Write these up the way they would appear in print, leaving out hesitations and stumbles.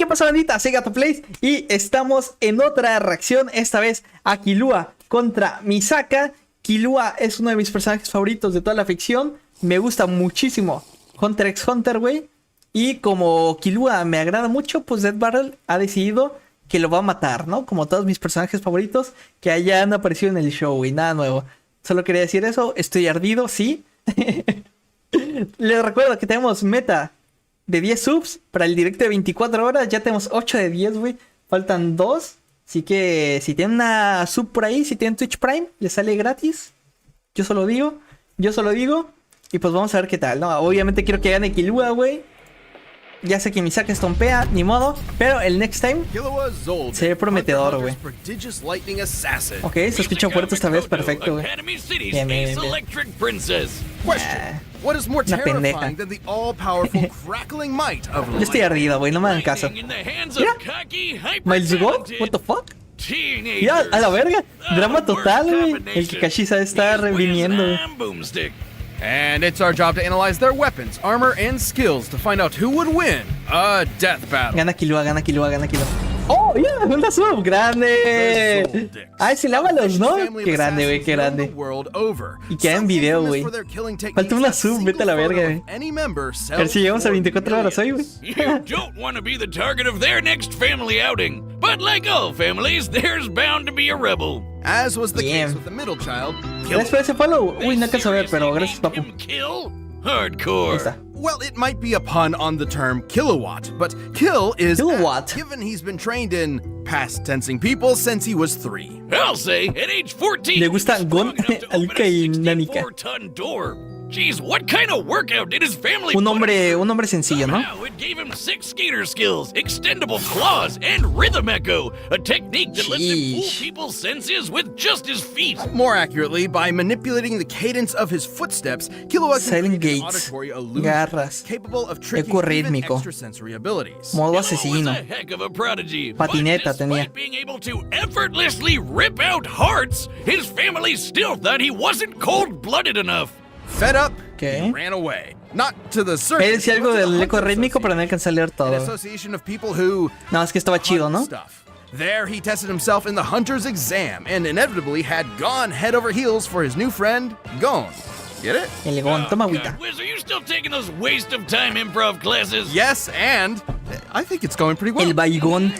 ¿Qué pasa, bandita? Soy Gato Plays y estamos en otra reacción, esta vez a Killua contra Misaka. Killua es uno de mis personajes favoritos de toda la ficción. Me gusta muchísimo Hunter x Hunter, güey. Y como Killua me agrada mucho, pues Death Battle ha decidido que lo va a matar, ¿no? Como todos mis personajes favoritos que hayan aparecido en el show, güey. Nada nuevo. Solo quería decir eso. Estoy ardido, sí. Les recuerdo que tenemos meta de 10 subs para el directo de 24 horas. Ya tenemos 8 de 10, güey. Faltan 2. Así que si tienen una sub por ahí, si tienen Twitch Prime, les sale gratis. Yo solo digo. Y pues vamos a ver qué tal, ¿no? Obviamente quiero que gane Killua, güey. Ya sé que Misaka estompea, ni modo. Pero el next time se ve prometedor, güey. Ok, se escucha fuerte esta vez, perfecto, güey. Bien, bien, bien. Una pendeja. Yo estoy ardido, güey, no me hagan caso. Mira, Miles God, what the fuck. Ya, a la verga. Drama total, güey. El Kakashi se está reviniendo, güey. And it's our job to analyze their weapons, armor, and skills to find out who would win a death battle. Gana Killua. ¡Oh, ya! Yeah, ¡una sub! ¡Grande! ¡Ay, se lava los, no! ¡Qué grande, güey! ¡Qué grande! Y queda en video, güey. Falta una sub, vete a la verga, güey. A ver si llegamos a 24 horas hoy, güey. You don't want to be the target of their next family outing. But like all families, there's bound to be a rebel. As was the case with the middle child. Gracias por ese follow. Uy, no alcanzo a ver, pero gracias, papu. Hardcore. Well, it might be a pun on the term kilowatt, but kill is kilowatt, given he's been trained in past tensing people since he was 3. I'll say at age 14. Le gusta Gon, Alka y Nanika. Jeez, what kind of workout did his family un hombre sencillo, ¿no? It gave him 6 skater skills, extendable claws, and rhythm echo, a technique that lets him fool people's senses with just his feet. More accurately, by manipulating the cadence of his footsteps, Killua can create an auditory illusion garras, capable of tricking even extrasensory abilities. Modo asesino. A heck of a prodigy, Patineta tenía. Being able to effortlessly rip out hearts, his family still thought he wasn't cold-blooded enough. Fed up, he ran away. Not to the surface. Decía algo del eco rítmico, pero no alcancé a leer todo. No, es que estaba chido, ¿no? There he tested himself in the hunter's exam and inevitably had gone head over heels for his new friend, Gon. Get it? El Gon, toma agüita. Wiz, are you still taking those waste of time improv classes? Yes, and I think it's going pretty well. El Baigón.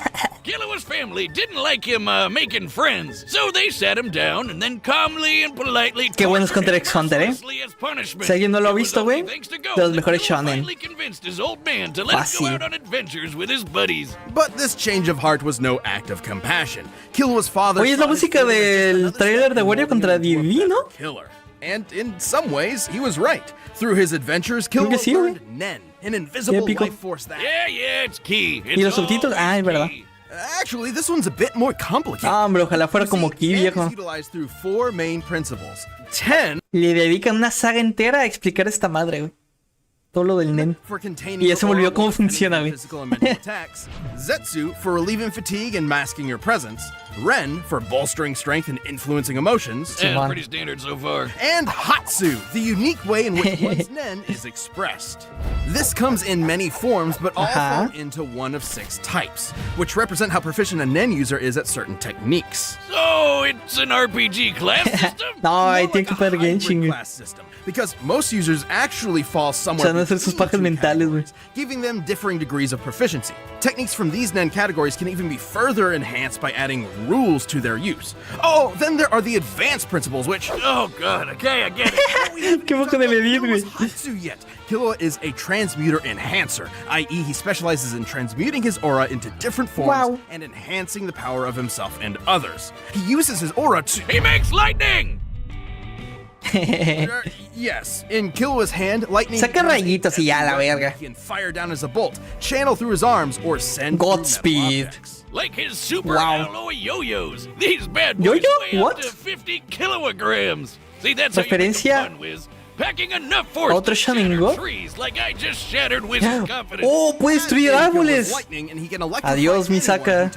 Killua's family didn't like him making friends, so they sat him down and then calmly and politely. Qué buenos Hunter x Hunter, ¿eh? Si alguien no lo ha visto, güey, de los mejores shonen. Fácil. But this change of heart was no act of compassion. Killua's father. Oye, es la música del trailer de Wario contra Divino. And in some ways, he was right. Through his adventures, Killua learned Nen, an invisible life force that. Yeah, it's key. Y los subtítulos, es verdad. Actually, this one's a bit more complicated. Ah, hombre, ojalá fuera como Ki, viejo. Through 4 main principles. 10. Le dedican una saga entera a explicar esta madre, güey. Todo lo del Nen. Y ya se me olvidó cómo funciona, güey. Zetsu for relieving fatigue and masking your presence. Ren for bolstering strength and influencing emotions. Yeah, pretty standard so far. And Hatsu, the unique way in which one's Nen is expressed. This comes in many forms, but all fall into one of 6 types, which represent how proficient a Nen user is at certain techniques. So it's an RPG class system? No, I think it's a Genshin. Class system, because most users actually fall somewhere giving them differing degrees of proficiency. Techniques from these Nen categories can even be further enhanced by adding rules to their use. Oh, then there are the advanced principles, which... Oh god, okay, I get it. ¿Qué poco de medir, güey? Killua is a transmuter enhancer, i.e. he specializes in transmuting his aura into different forms and enhancing the power of himself and others. He uses his aura to... He makes lightning! Yes, in Killua's hand, lightning saca rayitos y ya la verga. He can fire down as a bolt, channel through his arms, or send Godspeed. Like his super alloy yo-yos. These bad boys weigh up to 50 kilograms. See, that's referencia packing enough force Otro to shatter Sharingan. trees like I just shattered Wizard's confidence. Oh, puede destruir árboles. Adiós, Misaka.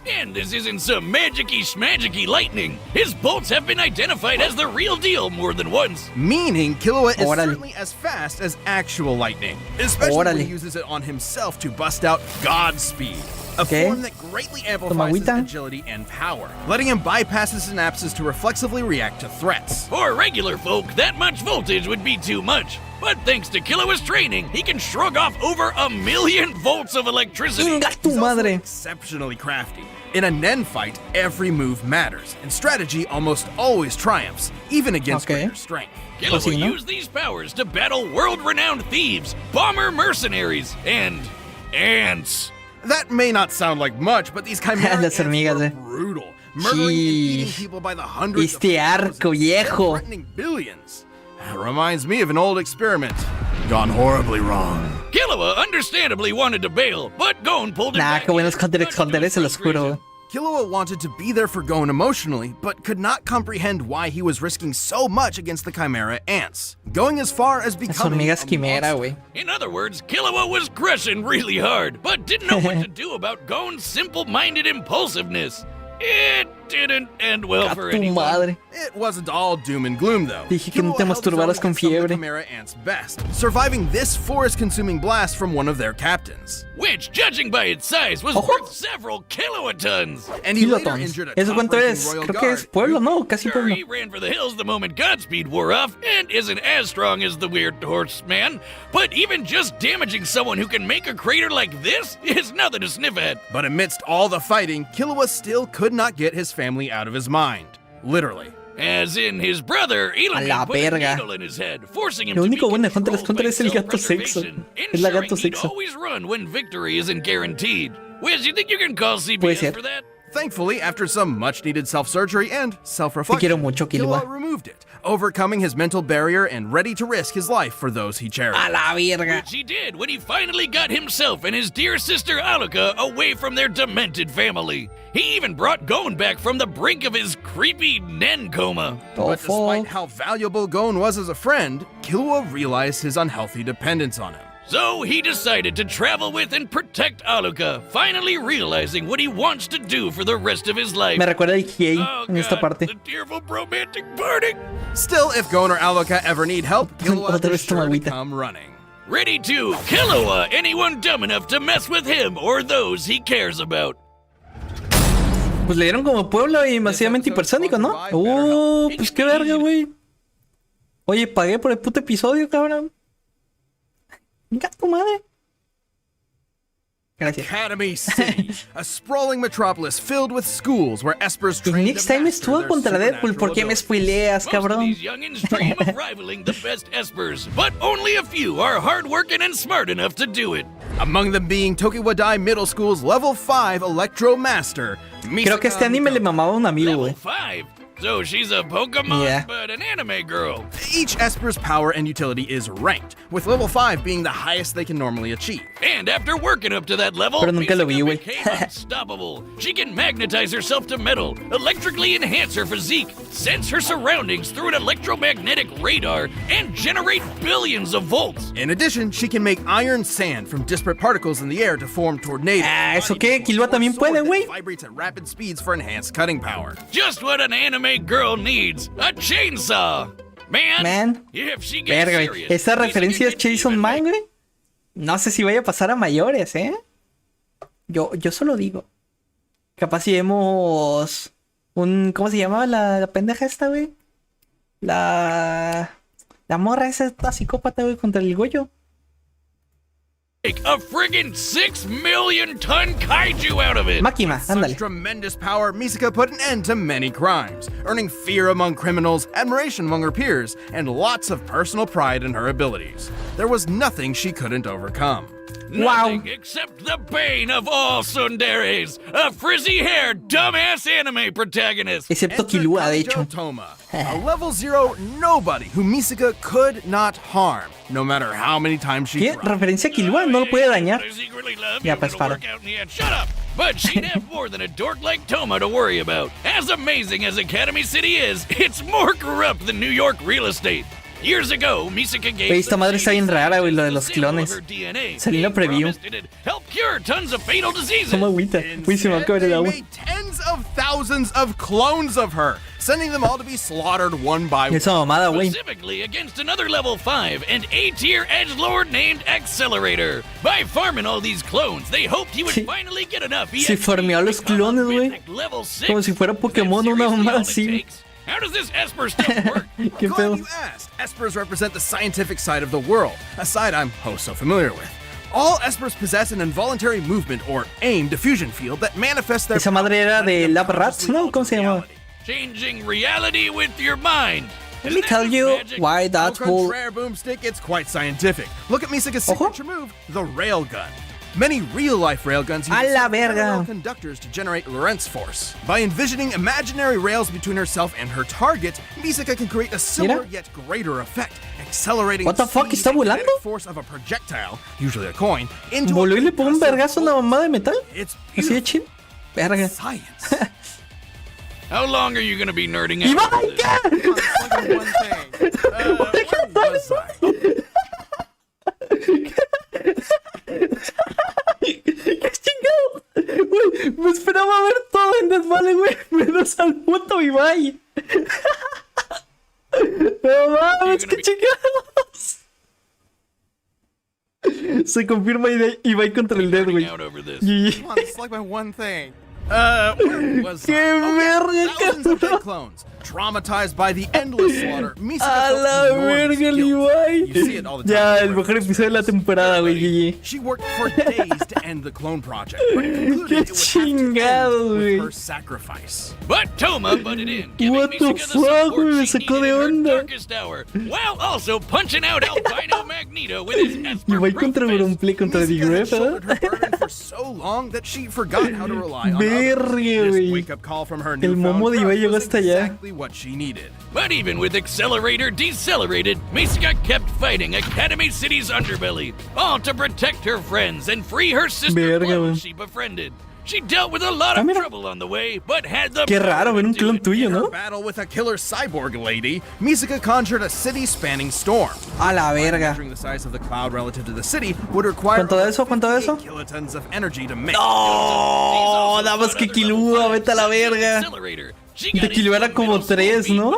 And this isn't some magic-y schmagic-y lightning. His bolts have been identified as the real deal more than once. Meaning Killua is Órale. certainly as fast as actual lightning, especially when Órale. he uses it on himself to bust out Godspeed, a Okay. form that greatly amplifies his agüita. agility and power, letting him bypass his synapses to reflexively react to threats. For regular folk, that much voltage would be too much. But thanks to Killua's training, he can shrug off over 1,000,000 volts of electricity. Inga tu He's also madre. exceptionally crafty. In a Nen fight, every move matters, and strategy almost always triumphs, even against Okay. greater strength. Killua sí, ¿no? used these powers to battle world-renowned thieves, bomber mercenaries, and ants. That may not sound like much, but these chimera Las ants hormigas, were eh. brutal, murdering and eating Sí. people by the hundreds of Este thousands, arco viejo. threatening billions. Reminds me of an old experiment gone horribly wrong. Killua understandably wanted to bail, but Gon pulled him Nah, back qué buenos in, Hunter much x to Hunter, his se los juro. frustration. Killua wanted to be there for Gon emotionally, but could not comprehend why he was risking so much against the Chimera ants, going as far as Las becoming hormigas a quimera, monster. güey. In other words, Killua was crushing really hard, but didn't know what to do about Gon's simple-minded impulsiveness. It didn't end well A for tu anyone. madre. It wasn't all doom and gloom, though. Dije que no te Killua held his masturbaras own con against some of the fiebre. Chimera ants' best, surviving this forest-consuming blast from one of their captains. Which, judging by its size, was Ojo. worth several kilotons. And he later Kilotons. injured a ¿Eso cuánto top-ranking es? royal Creo que es guard pueblo, ¿no? Casi Sure, pueblo. he ran for the hills the moment Godspeed wore off, and isn't as strong as the weird horseman. But even just damaging someone who can make a crater like this is nothing to sniff at. But amidst all the fighting, Killua still could not get his family out of his mind. Literally. As in his brother, A la Elamon put a verga. needle in his head, forcing him Lo to be único bueno de Hunter x controlled Hunter by es el gato sexo. self-preservation, Es la ensuring gato he'd sexo. always run when victory isn't guaranteed. Wiz, you think you can call Puede CPS ser. for that? Thankfully, after some much-needed self-surgery and self-reflection, Te quiero mucho, Killua. removed it, overcoming his mental barrier and ready to risk his life for those he cherished. A la verga. Which he did when he finally got himself and his dear sister Aluka away from their demented family. He even brought Gon back from the brink of his creepy Nen coma. Oh, But despite fuck. how valuable Gon was as a friend, Killua realized his unhealthy dependence on him. So he decided to travel with and protect Aluka, finally realizing what he wants to do for the rest of his life. Me recuerda a Ikiei Oh, en esta God, parte. the tearful romantic parting. Still, if Gon or Aluka ever need help, Killua Otra is vez sure to tomagüita. come running. Ready to Killua anyone dumb enough to mess with him or those he cares about. Pues le dieron como pueblo y masivamente hipersónico, ¿no? Pues qué verga, güey. Oye, pagué por el puto episodio, cabrón. Venga tu madre. Gracias. Academy City, a sprawling metropolis filled with schools where Espers Y train Next to Time master estuvo their contra Deadpool. ¿Por qué me supernatural spoileas, Most of cabrón? these youngins dream of rivaling the best espers, but only a few are hardworking and smart enough to do it. abilities. Among them being Tokiwadai Middle School's Level 5 Electro Master, Creo que este anime le mamaba a un amigo, Level güey. 5. So she's a Pokemon, Yeah. but an anime girl. Each Esper's power and utility is ranked, with level 5 being the highest they can normally achieve. And after working up to that level, Pero nunca lo vi, Misaka güey. became unstoppable. She can magnetize herself to metal, electrically enhance her physique, sense her surroundings through an electromagnetic radar, and generate billions of volts. In addition, she can make iron sand from disparate particles in the air to form tornadoes. Ah, ¿eso qué? Killua también puede, güey. Vibrates at rapid speeds for enhanced cutting power. Just what an anime girl needs, a chainsaw. Man, if she gets Verga, güey. serious, Esa Misaka referencia es can Chainsaw even Man, güey. No sé si vaya a pasar a mayores, ¿eh? Yo solo digo. Capaz si vemos un... ¿Cómo se llamaba la pendeja esta, güey? La morra esa toda psicópata, güey, contra el Goyo. make a friggin' 6 million ton kaiju out of it. Máquina, Such ándale. tremendous power, Misaka put an end to many crimes, earning fear among criminals, admiration among her peers, and lots of personal pride in her abilities. There was nothing she couldn't overcome. Nothing except the bane of all tsunderes, a frizzy-haired, dumbass anime protagonist. Excepto Enter Killua, de Kaijo hecho. Toma, a level 0 nobody who Misaka could not harm, no matter how many times she ¿Qué? tried. Referencia a Killua, no lo puede dañar. I secretly love Ya, you, pues, it'll para. work out in the end. Shut up! But she'd have more than a dork like Toma to worry about. As amazing as Academy City is, it's more corrupt than New York real estate. Years ago, Misaka gave Güey, esta madre está bien rara, güey, lo de los clones. Salí la preview. Help cure tons of fatal diseases. Toma agüita. Güey, se me va a acabar el They agua. made tens of thousands of clones of her, sending them all to be slaughtered one by one. Esa mamada, güey. Specifically against another level 5 and A-tier edgelord named Accelerator. By farming all these clones, they hoped he would Sí. finally get enough Sí, farmeó a los clones, güey. Como si fuera Pokémon o una mamada así. How does this Esper stuff work? ¿Qué Glad pedo? you asked. Espers represent the scientific side of the world, a side I'm so familiar with. All Espers possess an involuntary movement or AIM diffusion field that manifests their Esa madre era de Lab Rats, ¿no? ¿Cómo se llamaba? Changing reality with your mind. Let me tell you why Au that's bull. contraire, Boomstick, it's quite scientific. Look at Misaka's Ojo. signature move, the railgun. Many real-life railguns use A la verga. parallel conductors to generate Lorentz force. By envisioning imaginary rails between herself and her target, Misaka can create a similar Mira. yet greater effect, accelerating What the fuck, speed ¿está and volando? kinetic force of a projectile, usually a coin, into Voló y le pegó un concussive vergazo a una mamada de metal. It's Así de beautiful chill. Verga. science. How long are you going to be nerding out? ¡Iván, over this? qué! One thing. Where was I? ¡Qué chingado! Güey, me esperaba ver todo en Death Valley, güey. Menos al puto Ibai. No mames, qué chingados. Se confirma Ibai contra el Dead, güey. Nerding out over this. GG. Come on, it's like my one thing. Where was ¡Qué I? Oh, yeah, verga, thousands of cabrón! dead clones. Traumatized by the endless slaughter, Misaka A felt la enormous verga, el guilt. You see it all Ibai. the time Ya, in el mejor Reddit. episodio de la temporada, güey. GG. She worked for days to end the clone project, but concluded Qué it would have to chingado, end güey. with her sacrifice. But Toma butted in, giving What the Misaka the fuck, support güey, me she sacó needed de in her onda. darkest hour, while also punching out Albino Magneto with his Esper Ibai contra brute fist. Auronplay contra Misaka had Digref, shouldered her ¿eh? burden for so long that she forgot how to rely on others. Verga, This güey. wake-up call from her El newfound momo de crush Ibai llegó was hasta allá. exactly what she needed. But even with Accelerator decelerated, Misaka kept fighting Academy City's underbelly, all to protect her friends and free her sister Verga, clone güey. she befriended. She dealt with a lot Ah, of mira. trouble on the way, but had the Qué raro ver un power to do clon it. tuyo, In her ¿no? battle with a killer cyborg lady, Misaka conjured a city-spanning storm. A la verga. Measuring the size of the cloud relative to the city would require ¿Cuánto de eso? ¿Cuánto de eso? 58 kilotons of energy to make. No, nada más que Killua, vete a la verga. De Killua era como 3, ¿no?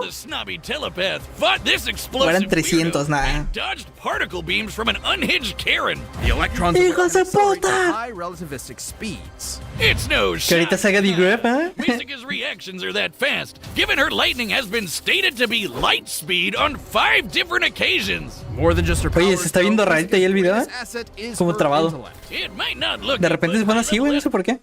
O eran 300, nada. Dodged particle beams from an unhinged Karen. The electrons ¡Hijos de accelerate puta! at high relativistic speeds. It's no Que ahorita shock se haga Digref, ¿eh? Misaka's reactions are that fast, given her lightning has been stated to be light speed on 5 different occasions. More than just her Oye, powers, se está viendo though, rarito ahí el video, ¿eh? Misaka's asset is Como her trabado. intellect. It might not look De it, repente but se pone así, güey, no high sé por qué.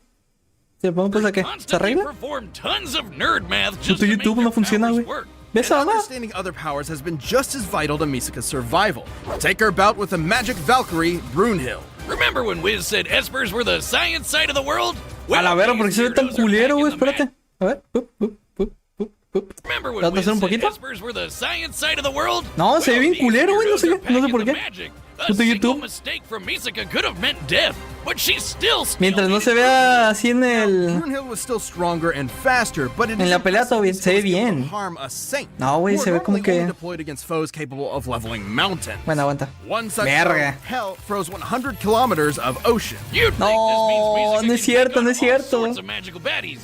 Se pone pues a qué. level ¿Se arregla? perform tons of nerd math Tu just to make YouTube their no funciona, powers güey. work. ¿Ves And a mamá? understanding other powers has been just as vital to Misaka's survival. Take her bout with the magic Valkyrie, Brunhild. Remember when Wiz said Espers were the science side of the world? A la verga, ¿por qué se ve tan weirdos are culero, güey? back in the Espérate. A ver. Pup, pup, pup, pup, pup. Remember when ¿Vas a Wiz hacer un said poquito? Espers were the science side of the world? No, se ve bien these culero, güey, no sé weirdos qué, no sé are por back in qué. the magic. A Puto single YouTube. mistake from Misaka could have meant death, but she still Mientras no made se it vea así en el... Brunhild was still stronger and faster, but it En is la pelea todo bien, se ve impressive he was able bien. to harm a saint, No, güey, who se are ve como normally que- only deployed against foes capable of leveling mountains. Bueno, aguanta. One such Verga. foe, Hell froze 100 kilometers of ocean. You'd think No, this means Misaka no es can cierto, take on no es all cierto. sorts of magical baddies.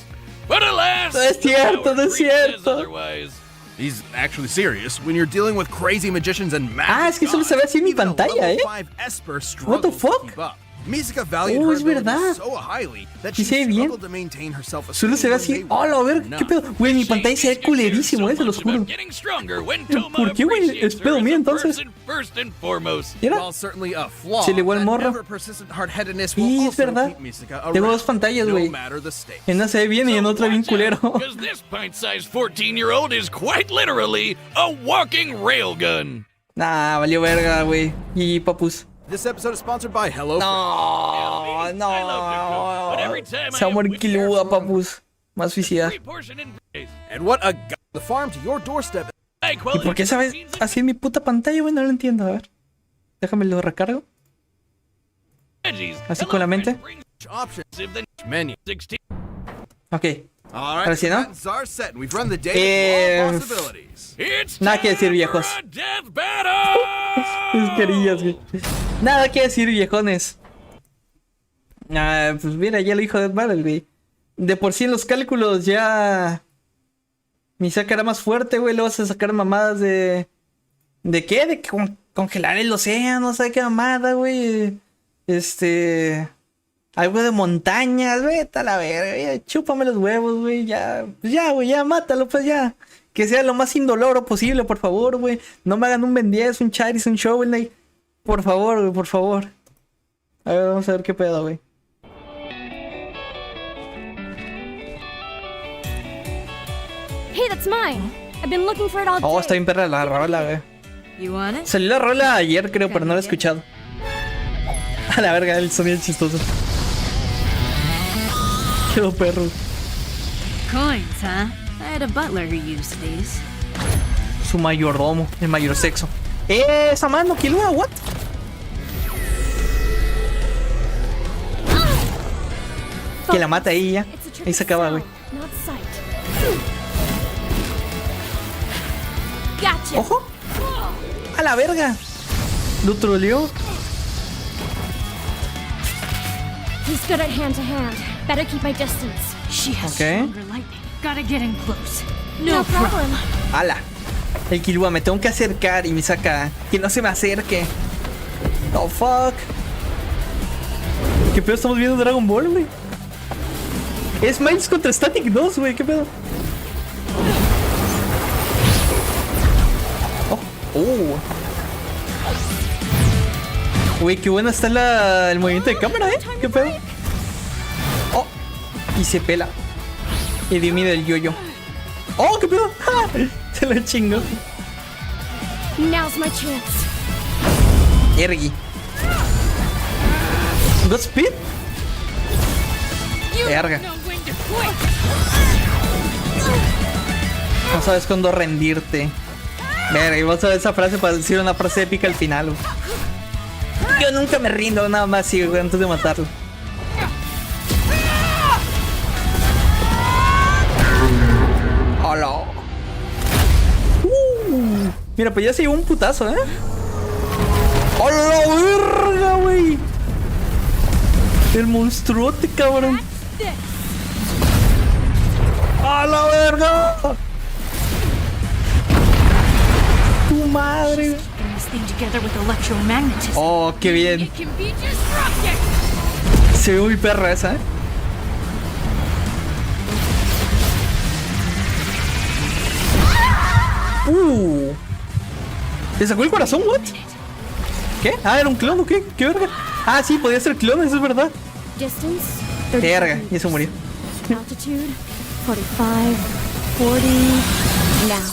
But alas, No es the cierto, power no es creep says cierto. otherwise. He's actually serious when you're dealing with crazy magicians and magic. Ah, es que solo se ve así en mi Even a pantalla, level ¿eh? 5 Esper What the struggles to fuck? keep up. Misaka valued Oh, her es abilities verdad. so highly that Sí she se ve bien. struggled to maintain her self-esteem Solo se ve when así. they ¡Oh, la were verga! ¿Qué not. pedo? Güey, mi pantalla se ve culerísimo, se los juro. ¿Por qué, güey? Es pedo mío, entonces. Mira. While certainly a flaw, Se le igual that morro. ever-persistent hard-headedness will Sí, es also verdad. keep Misaka Tengo around, dos pantallas, no güey. matter the stakes. En una se ve bien y en otra bien culero. Because this pint-sized 14-year-old is quite literally a walking railgun. Nah, valió verga, güey. Y papus. This episode is sponsored by HelloFresh. No, I love the cook, but every time I Se va a am morir with Killua, her- papus. Más suicida. Free portion in place. And what a the farm to your doorstep. High ¿Y quality por qué sabes proteins así en mi puta pantalla, güey? No lo entiendo. A ver. Déjame lo recargo. and veggies. Así con la mente. HelloFresh brings Options the menu. 16. Ok. All Ahora right, sí, ¿no? buttons are set, and we've run the data through all possibilities. It's Nada que decir, time viejos. for a death battle! Sus carillas, güey. Nada que decir, viejones. Pues mira, ya lo dijo Death Battle, güey. De por sí en los cálculos ya... Misaka era más fuerte, güey. Le vas a sacar mamadas de... ¿De qué? De congelar el océano, no sé qué mamada, güey. Algo de montañas, güey. Está la verga, güey. Chúpame los huevos, güey. Ya, pues ya, güey, ya, mátalo, pues ya. Que sea lo más indoloro posible, por favor, güey. No me hagan un Ben 10, un Charis, un Shovel Knight. Por favor, güey, por favor. A ver, vamos a ver qué pedo, güey. Hey, that's mine. I've been looking for it all day. Oh, está bien perra la rola, güey. You want it? Salió la rola ayer, creo, pero no la he escuchado. A la verga, el sonido es chistoso. Quedó perro. Coins, huh? I had a butler who used these. Su mayordomo, el mayor sexo. Esa mano, Killua, what? Que la mata ahí ya. Ahí se acaba, güey. Not sight. Gotcha. ¡Ojo! ¡A la verga! Lo troleó. He's good at hand to hand. Better keep my distance. She has Okay. stronger lightning. Gotta get in close. No problem. ¡Hala! El Killua, me tengo que acercar y me saca. Que no se me acerque. Oh, fuck. ¿Qué pedo? Estamos viendo Dragon Ball, güey. Es Miles contra Static 2, güey. ¿Qué pedo? Oh. Güey, qué buena está el movimiento de cámara, ¿Qué pedo? Oh. Y se pela. Y dio miedo el yo-yo. Oh, qué pedo. Se lo chingó. Now's my chance. Ergi. Godspeed. Verga. No sabes cuándo rendirte. Verga, y vas a ver esa frase para decir una frase épica al final, güey. Yo nunca me rindo, nada más así, güey, antes de matarlo. Hola. Mira, pues ya se llevó un putazo, ¡Hola, verga, güey! El monstruote, cabrón. ¡A la verga! ¡Tu madre! Oh, qué bien. Se ve muy perra esa, ¿Le sacó el corazón, what? ¿Qué? Ah, era un clon, ¿o qué? ¿Qué verga? Ah, sí, podía ser clon, eso es verdad. Verga, y eso murió. Altitude 45, 40, now.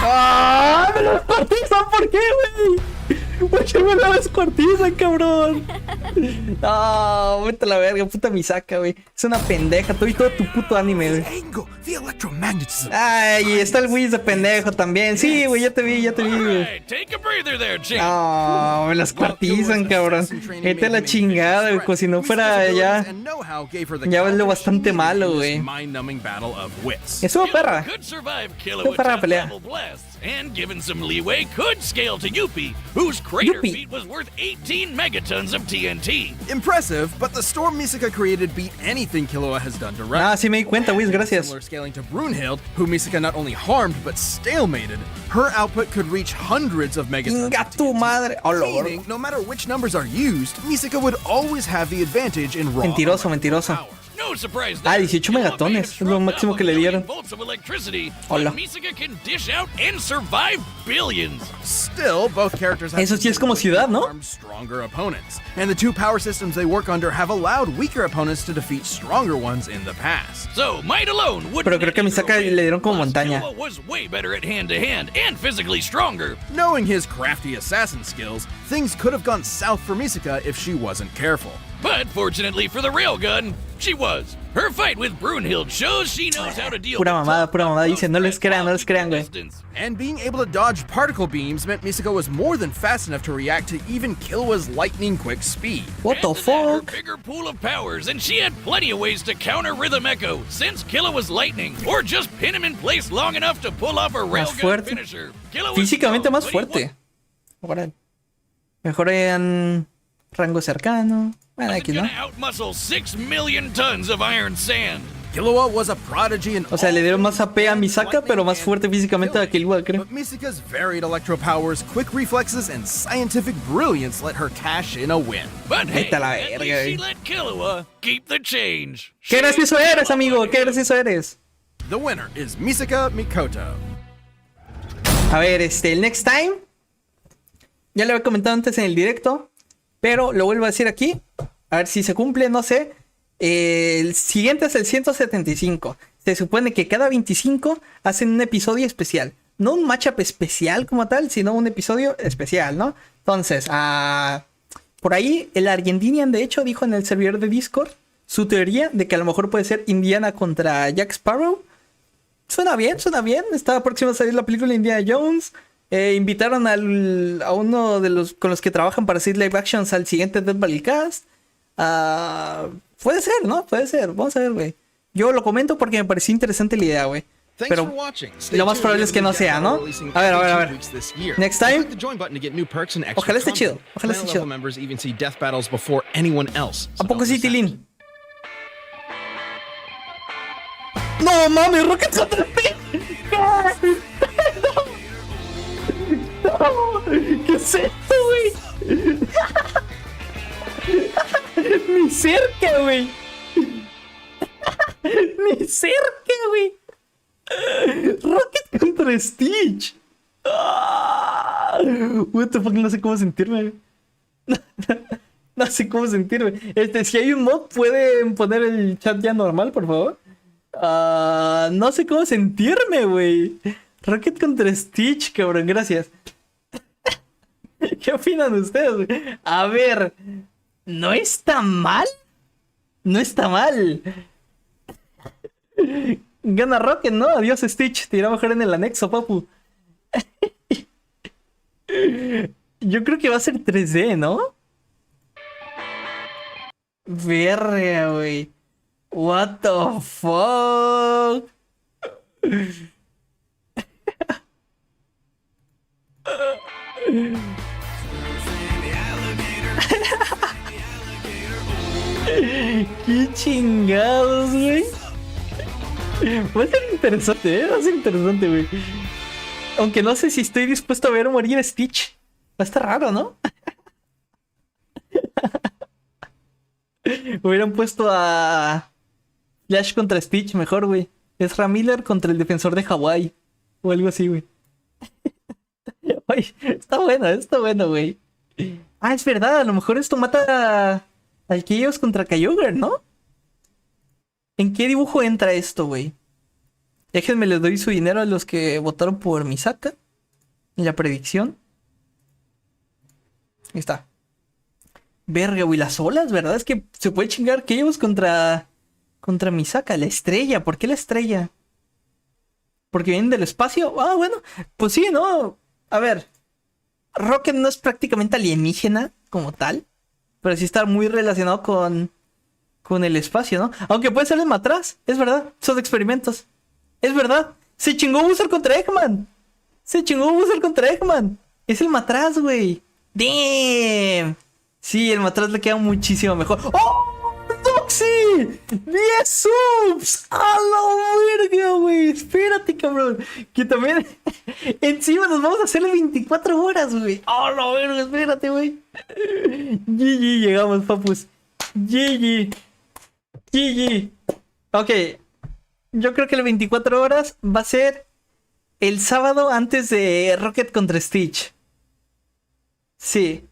¡Ah! ¡Me lo descuartizan! ¿Por qué, güey? ¿Por qué me lo descuartizan, cabrón? No, vete a la verga, puta Misaka, güey. Es una pendeja, tú y todo tu puto anime, güey. Ay, está el Whis de pendejo también. Sí, güey, ya te vi, güey. No, me las cuartizan, cabrón. Vete a la chingada, güey, como si no fuera ya. Ya ves lo bastante malo, güey. Es una perra. Es una perra pelea. And given some leeway, could scale to Yuppie, whose crater feat was worth 18 megatons of TNT. Impressive, but the storm Misaka created beat anything Killua has done directly. Ah, sí me di cuenta, Whis, gracias. Similar scaling to Brunhild, who Misaka not only harmed but stalemated, her output could reach hundreds of megatons. Inga tu madre. Meaning, no matter which numbers are used, Misaka would always have the advantage in raw. Mentiroso. No surprise Ah, 18 megatones. Es lo máximo que le dieron. Hola. Misaka can dish out and survive billions. Still, both characters have Eso sí es como ciudad, ¿no? armed stronger opponents, and the two power systems they work under have allowed weaker opponents to defeat stronger ones in the past. So might alone wouldn't Pero creo que a Misaka le dieron como montaña. Killua was way better at hand to hand and physically stronger. Knowing his crafty assassin skills, things could have gone south for Misaka if she wasn't careful. But fortunately for the railgun, She was. Her fight with Brunhild shows she knows how to deal Pura mamada, dice, no les crean, güey. And being able to dodge particle beams meant Misaka was more than fast enough to react to even Killua's lightning quick speed. What the Her fuck? bigger pool of powers, and she had plenty of ways to counter Rhythm Echo, since Killua's lightning, or just pin him in place long enough to pull off a railgun finisher. Físicamente más fuerte. Ahora, mejor en rango cercano. Bueno, aquí no. Outmuscle 6 million tons of iron sand. Killua was a prodigy in O sea, le dieron más AP a Misaka, pero más fuerte físicamente a Killua, creo. But Misaka's varied electro powers, quick reflexes, and scientific brilliance let her cash in a win. But hey, Vete a la at verga, least she güey. let Killua keep the change. ¡Qué gracioso eres, amigo! ¡Qué gracioso eres! The winner is Misaka Mikoto. A ver, el next time. Ya lo había comentado antes en el directo, pero lo vuelvo a decir aquí. A ver si se cumple, no sé. El siguiente es el 175. Se supone que cada 25 hacen un episodio especial. No un matchup especial como tal, sino un episodio especial, ¿no? Entonces, por ahí el Argentinian de hecho dijo en el servidor de Discord su teoría de que a lo mejor puede ser Indiana contra Jack Sparrow. Suena bien, suena bien. Está próximo a salir la película Indiana Jones. Invitaron a uno de los con los que trabajan para hacer live actions al siguiente Death Valley Cast. Puede ser, ¿no? Puede ser. Vamos a ver, güey. Yo lo comento porque me pareció interesante la idea, güey. Pero lo más probable es que no sea, ¿no? A ver. Next time. Ojalá esté chido. Ojalá esté chido. ¿A poco sí, Tilín? ¡No mames! ¡Rocket contra el ¡No! ¿Qué es esto, güey? Ni cerca, güey. Ni cerca, güey. Rocket contra Stitch. What the fuck, no sé cómo sentirme. No sé cómo sentirme. Si hay un mod, ¿pueden poner el chat ya normal, por favor? No sé cómo sentirme, güey. Rocket contra Stitch, cabrón, gracias. ¿Qué opinan ustedes, güey? A ver, ¿no está mal? No está mal. Gana Rocket, ¿no? Adiós, Stitch. Te irá a bajar en el anexo, papu. Yo creo que va a ser 3D, ¿no? Verga, güey. What the fuck? Qué chingados, güey. Va a ser interesante, va a ser interesante, güey. Aunque no sé si estoy dispuesto a ver morir a Stitch. Va a estar raro, ¿no? Hubieran puesto a Flash contra Stitch mejor, güey. Ezra Miller contra el defensor de Hawái. O algo así, güey. Oye, está bueno, güey. Es verdad, a lo mejor esto mata al Chaos contra Kyogre, ¿no? ¿En qué dibujo entra esto, güey? Déjenme, les doy su dinero a los que votaron por Misaka. En la predicción. Ahí está. Verga, güey, las olas, ¿verdad? Es que se puede chingar Chaos contra Misaka. La estrella, ¿por qué la estrella? ¿Porque vienen del espacio? Bueno, pues sí, ¿no? A ver, Rocket no es prácticamente alienígena como tal, pero sí está muy relacionado con el espacio, ¿no? Aunque puede ser el Matraz, es verdad, son experimentos. Es verdad, se chingó Buzzer contra Eggman. Es el Matraz, güey. Damn. Sí, el Matraz le queda muchísimo mejor. ¡Oh! ¡Doxy! ¡10 subs! ¡A la verga, güey! Espérate, cabrón. Que también encima nos vamos a hacer las 24 horas, güey. ¡A la verga! Espérate, güey. GG, llegamos, papus. GG. Ok. Yo creo que las 24 horas va a ser el sábado antes de Rocket contra Stitch. Sí.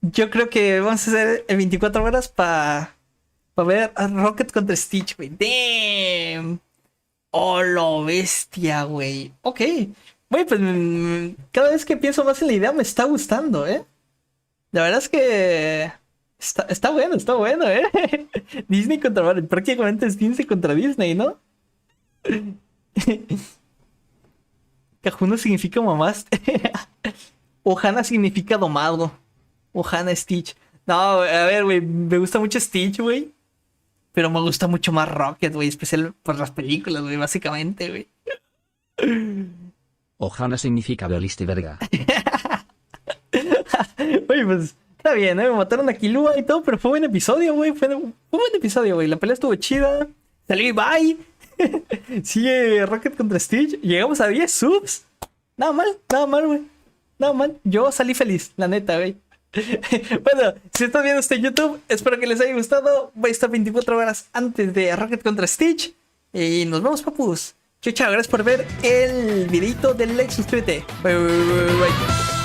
Yo creo que vamos a hacer el 24 horas para ver a Rocket contra Stitch, güey. Damn. Oh, lo bestia, güey. Ok. Güey, pues cada vez que pienso más en la idea me está gustando, ¿eh? La verdad es que Está bueno, Disney contra Marvel. Prácticamente es Disney contra Disney, ¿no? Cajuna significa mamás. Ohana significa domado. Ohana Stitch. No, a ver, güey. Me gusta mucho Stitch, güey. Pero me gusta mucho más Rocket, güey. Especial por las películas, güey, básicamente, güey. Ohana significa valiste verga. Oye, pues está bien, ¿eh? Me mataron a Killua y todo, pero fue buen episodio, güey. Fue un buen episodio, güey. La pelea estuvo chida. Salí, bye. Sigue Rocket contra Stitch. Llegamos a 10 subs. Nada mal, güey. Nada mal. Yo salí feliz, la neta, güey. Bueno, si están viendo este YouTube, espero que les haya gustado. Voy a estar 24 horas antes de Rocket contra Stitch. Y nos vemos, papus. Chao, gracias por ver el videito. Denle like, suscríbete. Bye.